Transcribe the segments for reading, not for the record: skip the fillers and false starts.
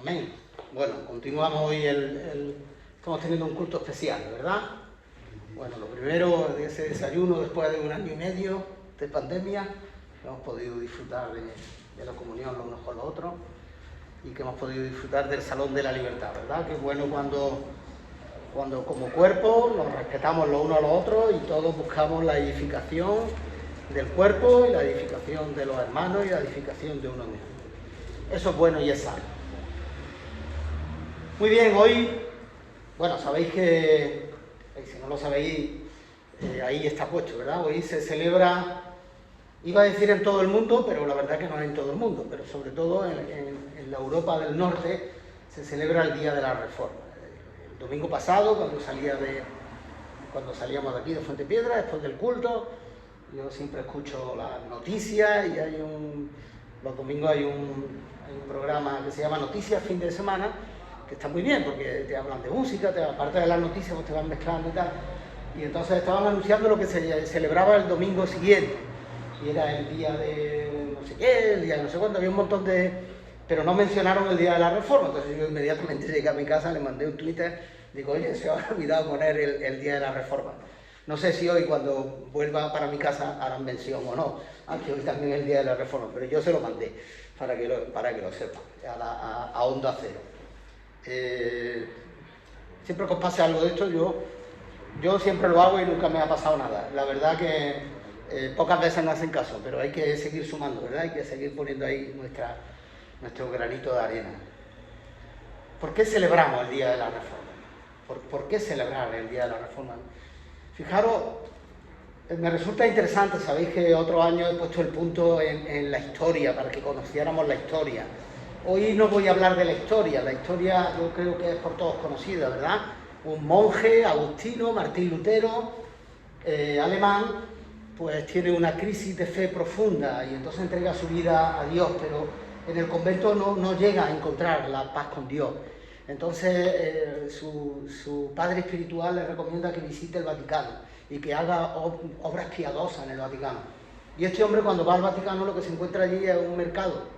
Amén. Bueno, continuamos hoy estamos teniendo un culto especial, ¿verdad? Bueno, lo primero de ese desayuno después de 1 año y medio de pandemia, hemos podido disfrutar de la comunión los unos con los otros y que hemos podido disfrutar del Salón de la Libertad, ¿verdad? Que es bueno cuando como cuerpo nos respetamos los unos a los otros y todos buscamos la edificación del cuerpo y la edificación de los hermanos y la edificación de uno mismo. Eso es bueno y es sano. Muy bien, hoy, bueno, sabéis que, si no lo sabéis, ahí está puesto, ¿verdad? Hoy se celebra, iba a decir en todo el mundo, pero la verdad que no es en todo el mundo, pero sobre todo en la Europa del Norte se celebra el Día de la Reforma. El domingo pasado, cuando salíamos de aquí de Fuentepiedra, después del culto, yo siempre escucho las noticias y los domingos hay un programa que se llama Noticias Fin de Semana, que está muy bien porque te hablan de música, aparte de las noticias pues te van mezclando y tal. Y entonces estaban anunciando lo que se celebraba el domingo siguiente. Y era el día de no sé qué, el día de no sé cuánto, había un montón de... Pero no mencionaron el Día de la Reforma. Entonces yo inmediatamente llegué a mi casa, le mandé un Twitter, digo, oye, se me ha olvidado poner el Día de la Reforma. No sé si hoy cuando vuelva para mi casa harán mención o no, aunque hoy también es el Día de la Reforma, pero yo se lo mandé para que lo sepan, a Onda Cero. Siempre que os pase algo de esto, yo siempre lo hago y nunca me ha pasado nada. La verdad que pocas veces no hacen caso, pero hay que seguir sumando, ¿verdad? Hay que seguir poniendo ahí nuestro granito de arena. ¿Por qué celebramos el Día de la Reforma? ¿Por qué celebrar el Día de la Reforma? Fijaros, me resulta interesante, sabéis que otro año he puesto el punto en la historia, para que conociéramos la historia. Hoy no voy a hablar de la historia yo creo que es por todos conocida, ¿verdad? Un monje agustino, Martín Lutero, alemán, pues tiene una crisis de fe profunda y entonces entrega su vida a Dios, pero en el convento no llega a encontrar la paz con Dios. Entonces su padre espiritual le recomienda que visite el Vaticano y que haga obras piadosas en el Vaticano. Y este hombre cuando va al Vaticano lo que se encuentra allí es un mercado.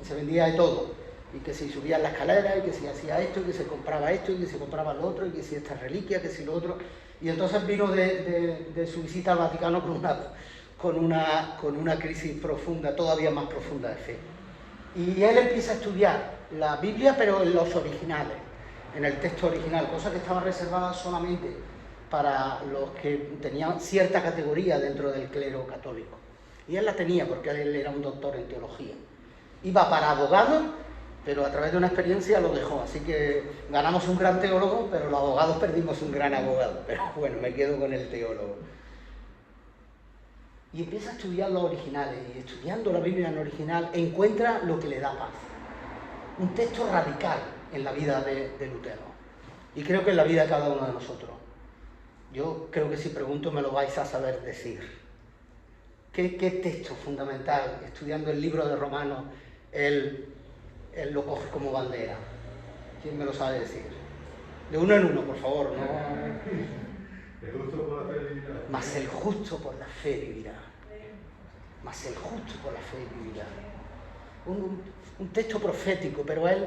Se vendía de todo, y que si subía la escalera, y que si hacía esto, y que se compraba esto, y que se compraba lo otro, y que si esta reliquia, que si lo otro. Y entonces vino de su visita al Vaticano con una crisis profunda, todavía más profunda de fe. Y él empieza a estudiar la Biblia, pero en los originales, en el texto original, cosa que estaba reservada solamente para los que tenían cierta categoría dentro del clero católico. Y él la tenía porque él era un doctor en teología. Iba para abogado, pero a través de una experiencia lo dejó. Así que ganamos un gran teólogo, pero los abogados perdimos un gran abogado. Pero bueno, me quedo con el teólogo. Y empieza a estudiar los originales, y estudiando la Biblia en original encuentra lo que le da paz. Un texto radical en la vida de Lutero. Y creo que en la vida de cada uno de nosotros. Yo creo que si pregunto me lo vais a saber decir. ¿Qué texto fundamental, estudiando el libro de Romanos, él lo coge como bandera? ¿Quién me lo sabe decir? De uno en uno, por favor, ¿no? El justo por la fe vivirá. Mas el justo por la fe vivirá. Mas el justo por la fe vivirá. Un texto profético, pero él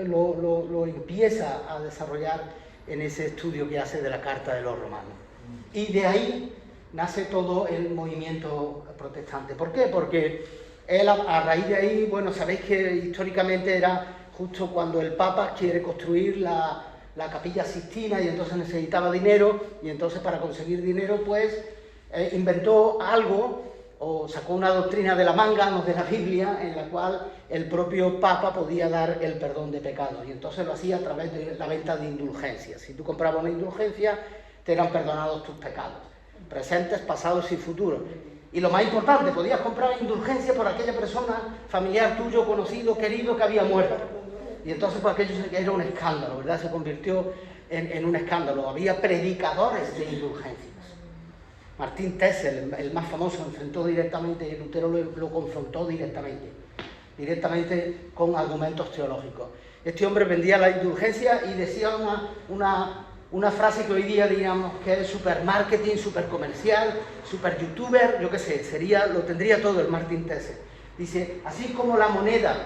lo empieza a desarrollar en ese estudio que hace de la Carta de los Romanos. Y de ahí nace todo el movimiento protestante. ¿Por qué? Porque él, a raíz de ahí, bueno, sabéis que históricamente era justo cuando el Papa quiere construir la Capilla Sixtina y entonces necesitaba dinero, y entonces para conseguir dinero, pues, inventó algo, o sacó una doctrina de la manga, no de la Biblia, en la cual el propio Papa podía dar el perdón de pecados, y entonces lo hacía a través de la venta de indulgencias. Si tú comprabas una indulgencia, te eran perdonados tus pecados, presentes, pasados y futuros. Y lo más importante, podías comprar indulgencia por aquella persona, familiar tuyo, conocido, querido, que había muerto. Y entonces pues aquello era un escándalo, ¿verdad? Se convirtió en un escándalo. Había predicadores de indulgencias. Martín Tessel, el más famoso, enfrentó directamente, y Lutero lo confrontó directamente con argumentos teológicos. Este hombre vendía la indulgencia y decía una frase que hoy día diríamos que es super marketing, super comercial, super youtuber, yo qué sé, lo tendría todo el Martín Tessel. Dice, así como la moneda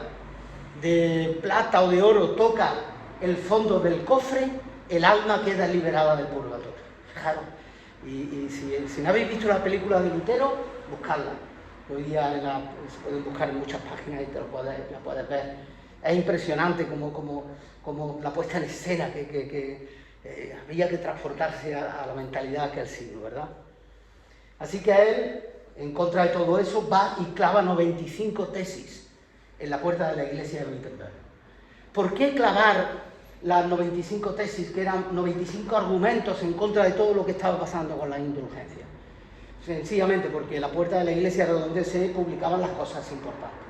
de plata o de oro toca el fondo del cofre, el alma queda liberada del purgatorio. Fijaros, y si no habéis visto la película de Lutero, buscadla. Hoy día se pueden buscar en muchas páginas y la puedes ver. Es impresionante como la puesta en escena, que había que transportarse a la mentalidad de aquel siglo, ¿verdad? Así que él, en contra de todo eso, va y clava 95 tesis en la puerta de la iglesia de Wittenberg. ¿Por qué clavar las 95 tesis, que eran 95 argumentos en contra de todo lo que estaba pasando con la indulgencia? Sencillamente porque en la puerta de la iglesia era donde se publicaban las cosas importantes.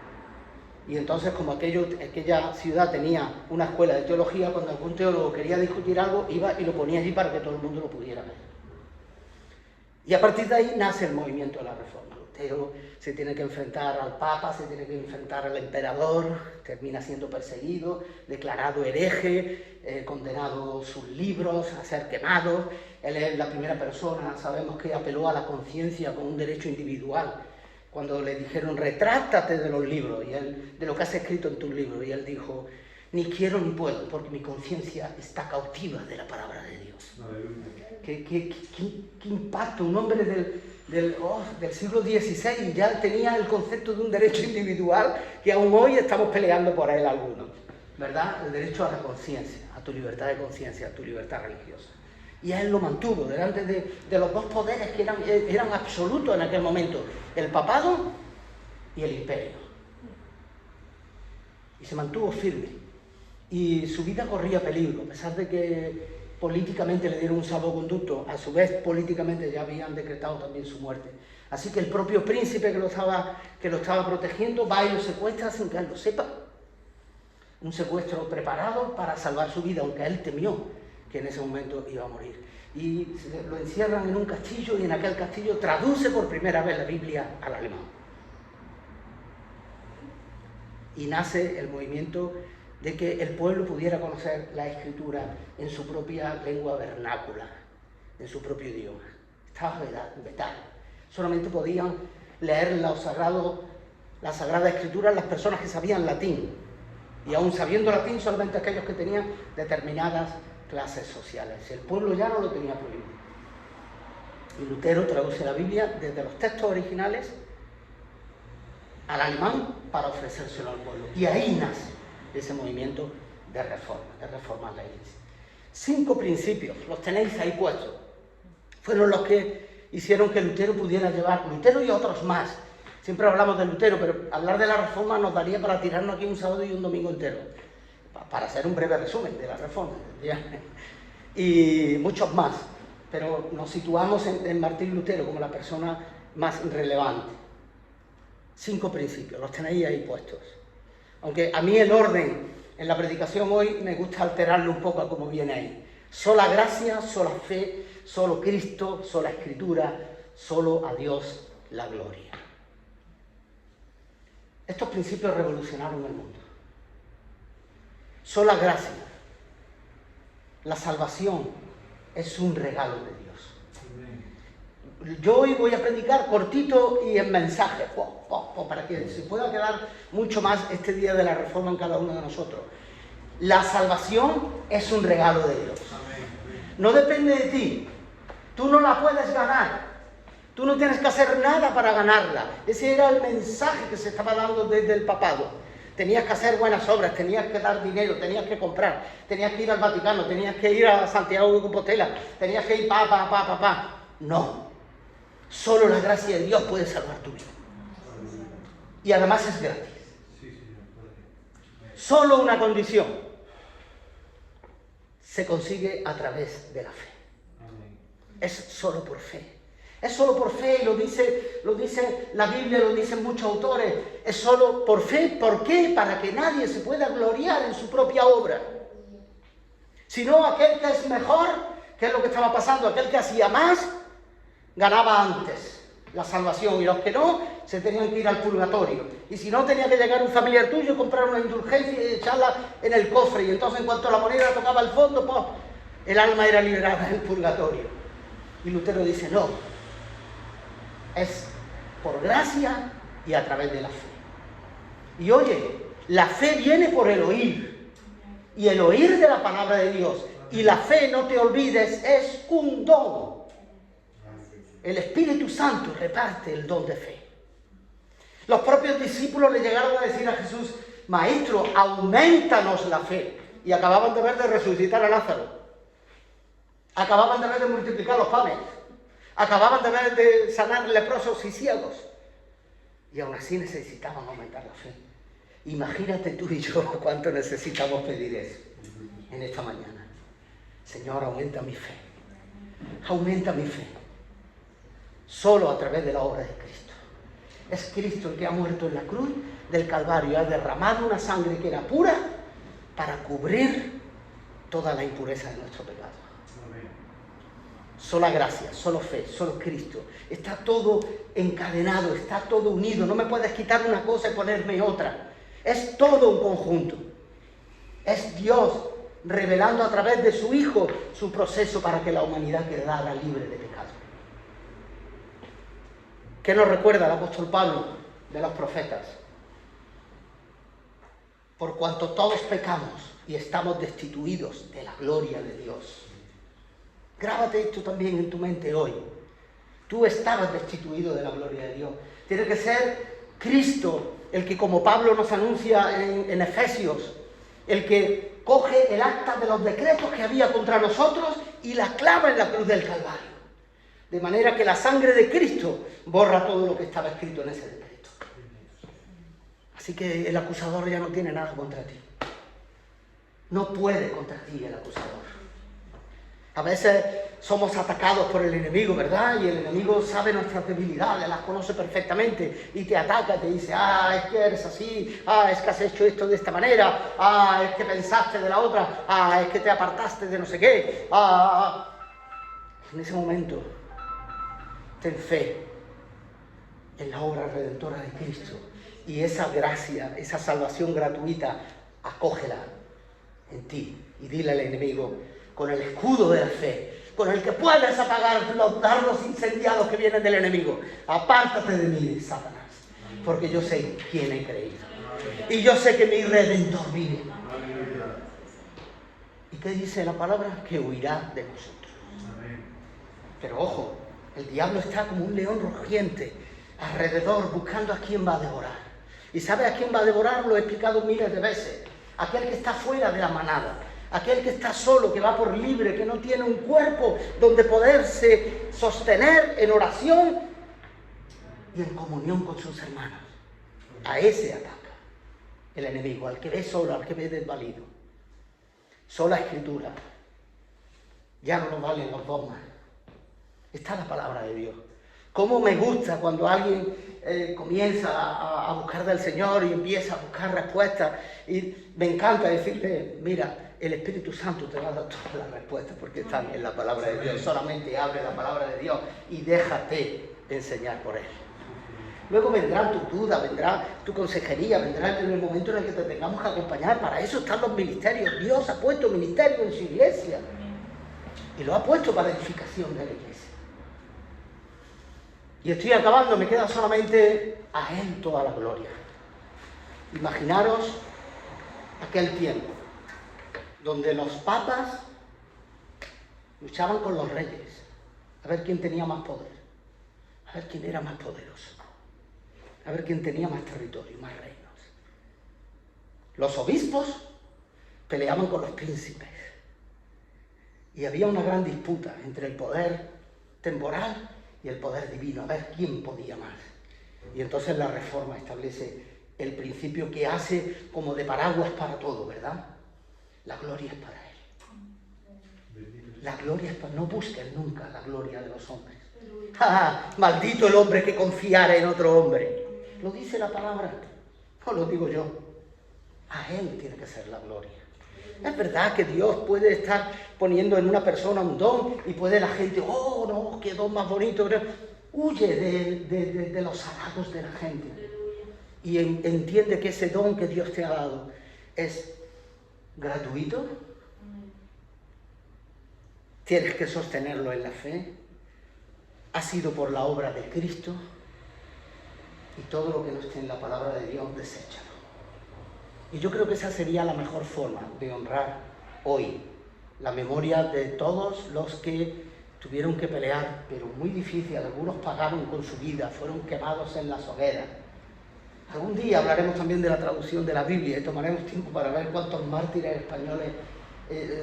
Y entonces, como aquella ciudad tenía una escuela de teología, cuando algún teólogo quería discutir algo, iba y lo ponía allí para que todo el mundo lo pudiera ver. Y a partir de ahí nace el movimiento de la Reforma. Lutero se tiene que enfrentar al Papa, se tiene que enfrentar al emperador, termina siendo perseguido, declarado hereje, condenado sus libros a ser quemados. Él es la primera persona, sabemos, que apeló a la conciencia con un derecho individual. Cuando le dijeron, retráctate de los libros, y él, de lo que has escrito en tus libros, y él dijo, ni quiero ni puedo, porque mi conciencia está cautiva de la palabra de Dios. ¿Qué impacto? Un hombre del siglo XVI, y ya tenía el concepto de un derecho individual que aún hoy estamos peleando por él algunos, ¿verdad? El derecho a la conciencia, a tu libertad de conciencia, a tu libertad religiosa. Y él lo mantuvo delante de los dos poderes que eran absolutos en aquel momento, el papado y el imperio. Y se mantuvo firme. Y su vida corría peligro, a pesar de que políticamente le dieron un salvoconducto, a su vez políticamente ya habían decretado también su muerte. Así que el propio príncipe que lo estaba protegiendo va y lo secuestra sin que él lo sepa. Un secuestro preparado para salvar su vida, aunque él temió que en ese momento iba a morir. Y lo encierran en un castillo, y en aquel castillo traduce por primera vez la Biblia al alemán. Y nace el movimiento de que el pueblo pudiera conocer la Escritura en su propia lengua vernácula, en su propio idioma. Estaba vetado. Solamente podían leer la Sagrada Escritura las personas que sabían latín. Y aún sabiendo latín, solamente aquellos que tenían determinadas clases sociales. El pueblo ya no lo tenía prohibido. Y Lutero traduce la Biblia desde los textos originales al alemán para ofrecérselo al pueblo. Y ahí nace ese movimiento de reformar la iglesia. 5 principios, los tenéis ahí puestos. Fueron los que hicieron que Lutero pudiera llevar, Lutero y otros más. Siempre hablamos de Lutero, pero hablar de la Reforma nos daría para tirarnos aquí un sábado y un domingo entero, para hacer un breve resumen de la Reforma. Y muchos más, pero nos situamos en Martín Lutero como la persona más relevante. 5 principios, los tenéis ahí puestos. Aunque a mí el orden en la predicación hoy me gusta alterarlo un poco a como viene ahí. Sola gracia, sola fe, solo Cristo, sola Escritura, solo a Dios la gloria. Estos principios revolucionaron el mundo. Sola gracia. La salvación es un regalo de Dios. Yo hoy voy a predicar cortito y en mensaje, para que se pueda quedar mucho más este día de la Reforma en cada uno de nosotros. La salvación es un regalo de Dios. No depende de ti. Tú no la puedes ganar. Tú no tienes que hacer nada para ganarla. Ese era el mensaje que se estaba dando desde el papado. Tenías que hacer buenas obras, tenías que dar dinero, tenías que comprar, tenías que ir al Vaticano, tenías que ir a Santiago de Compostela, tenías que ir No. Solo la gracia de Dios puede salvar tu vida. Y además es gratis. Solo una condición. Se consigue a través de la fe. Es solo por fe. Es solo por fe, y lo dice la Biblia, lo dicen muchos autores. Es solo por fe. ¿Por qué? Para que nadie se pueda gloriar en su propia obra. Sino aquel que es mejor, que es lo que estaba pasando, aquel que hacía más, ganaba antes la salvación, y los que no, se tenían que ir al purgatorio. Y si no, tenía que llegar un familiar tuyo, comprar una indulgencia y echarla en el cofre. Y entonces, en cuanto la moneda tocaba el fondo, pues, el alma era liberada del purgatorio. Y Lutero dice, no, es por gracia y a través de la fe. Y oye, La fe viene por el oír. Y el oír de la palabra de Dios. Y la fe, no te olvides, es un don. El Espíritu Santo reparte el don de fe. Los propios discípulos le llegaron a decir a Jesús: Maestro, aumentanos la fe. Y acababan de ver de resucitar a Lázaro. Acababan de ver de multiplicar los panes. Acababan de ver de sanar leprosos y ciegos. Y aún así necesitaban aumentar la fe. Imagínate tú y yo cuánto necesitamos pedir eso en esta mañana. Señor, aumenta mi fe. Aumenta mi fe. Solo a través de la obra de Cristo. Es Cristo el que ha muerto en la cruz del Calvario. Ha derramado una sangre que era pura para cubrir toda la impureza de nuestro pecado. Sola gracia, solo fe, solo Cristo. Está todo encadenado, está todo unido. No me puedes quitar una cosa y ponerme otra. Es todo un conjunto. Es Dios revelando a través de su Hijo su proceso para que la humanidad quedara libre de pecado. ¿Qué nos recuerda el apóstol Pablo de los profetas? Por cuanto todos pecamos y estamos destituidos de la gloria de Dios. Grábate esto también en tu mente hoy. Tú estabas destituido de la gloria de Dios. Tiene que ser Cristo el que, como Pablo nos anuncia en Efesios, el que coge el acta de los decretos que había contra nosotros y la clava en la cruz del Calvario. De manera que la sangre de Cristo borra todo lo que estaba escrito en ese decreto. Así que el acusador ya no tiene nada contra ti. No puede contra ti el acusador. A veces somos atacados por el enemigo, ¿verdad? Y el enemigo sabe nuestras debilidades, las conoce perfectamente y te ataca, te dice: es que eres así, es que has hecho esto de esta manera, es que pensaste de la otra, es que te apartaste de no sé qué, En ese momento, ten fe en la obra redentora de Cristo y esa gracia, esa salvación gratuita, acógela en ti y dile al enemigo, con el escudo de la fe, con el que puedes apagar los dardos incendiados que vienen del enemigo: apártate de mí, Satanás, porque yo sé quién he creído y yo sé que mi Redentor vive. ¿Y qué dice la palabra? Que huirá de nosotros. Pero ojo, el diablo está como un león rugiente alrededor buscando a quién va a devorar. ¿Y sabe a quién va a devorar? Lo he explicado miles de veces. Aquel que está fuera de la manada. Aquel que está solo, que va por libre, que no tiene un cuerpo donde poderse sostener en oración y en comunión con sus hermanos. A ese ataca el enemigo, al que ve solo, al que ve desvalido. Sola escritura. Ya no nos valen los dogmas. Está la palabra de Dios. Cómo me gusta cuando alguien comienza a buscar del Señor y empieza a buscar respuestas. Y me encanta decirle: mira, el Espíritu Santo te va a dar todas las respuestas porque están en la palabra de Dios. Solamente abre la palabra de Dios y déjate enseñar por Él. Luego vendrán tus dudas, vendrá tu consejería, vendrá en el momento en el que te tengamos que acompañar. Para eso están los ministerios. Dios ha puesto ministerios en su iglesia y lo ha puesto para edificación de la iglesia. Y estoy acabando, me queda solamente a Él toda la gloria. Imaginaros aquel tiempo donde los papas luchaban con los reyes a ver quién tenía más poder, a ver quién era más poderoso, a ver quién tenía más territorio, más reinos. Los obispos peleaban con los príncipes y había una gran disputa entre el poder temporal y el poder divino, a ver quién podía más. Y entonces la Reforma establece el principio que hace como de paraguas para todo, ¿verdad? La gloria es para Él. La gloria es para... No busquen nunca la gloria de los hombres. Maldito el hombre que confiara en otro hombre. Lo dice la palabra, no lo digo yo. A Él tiene que ser la gloria. Es verdad que Dios puede estar poniendo en una persona un don y puede la gente: oh, no, qué don más bonito. Huye de los halagos de la gente y entiende que ese don que Dios te ha dado es gratuito. Tienes que sostenerlo en la fe. Ha sido por la obra de Cristo y todo lo que no esté en la palabra de Dios, deséchalo. Y yo creo que esa sería la mejor forma de honrar hoy la memoria de todos los que tuvieron que pelear, pero muy difícil. Algunos pagaron con su vida, fueron quemados en las hogueras. Algún día hablaremos también de la traducción de la Biblia y tomaremos tiempo para ver cuántos mártires españoles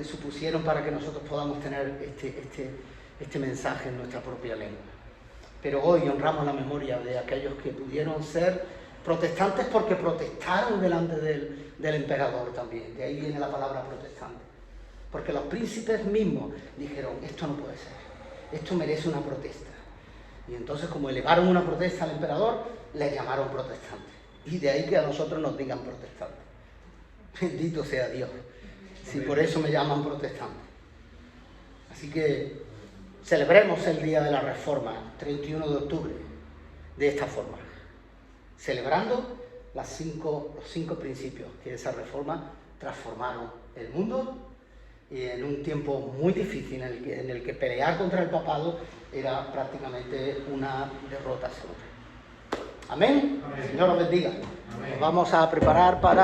supusieron para que nosotros podamos tener este mensaje en nuestra propia lengua. Pero hoy honramos la memoria de aquellos que pudieron ser protestantes porque protestaron delante del emperador también. De ahí viene la palabra protestante. Porque los príncipes mismos dijeron, esto no puede ser, esto merece una protesta. Y entonces, como elevaron una protesta al emperador, les llamaron protestantes. Y de ahí que a nosotros nos digan protestantes. Bendito sea Dios, si por eso me llaman protestante. Así que celebremos el Día de la Reforma, 31 de octubre, de esta forma, celebrando los cinco principios que esa reforma transformaron el mundo, y en un tiempo muy difícil en el que pelear contra el papado era prácticamente una derrota segura. Amén. Amén. Señor os bendiga. Amén. Nos vamos a preparar para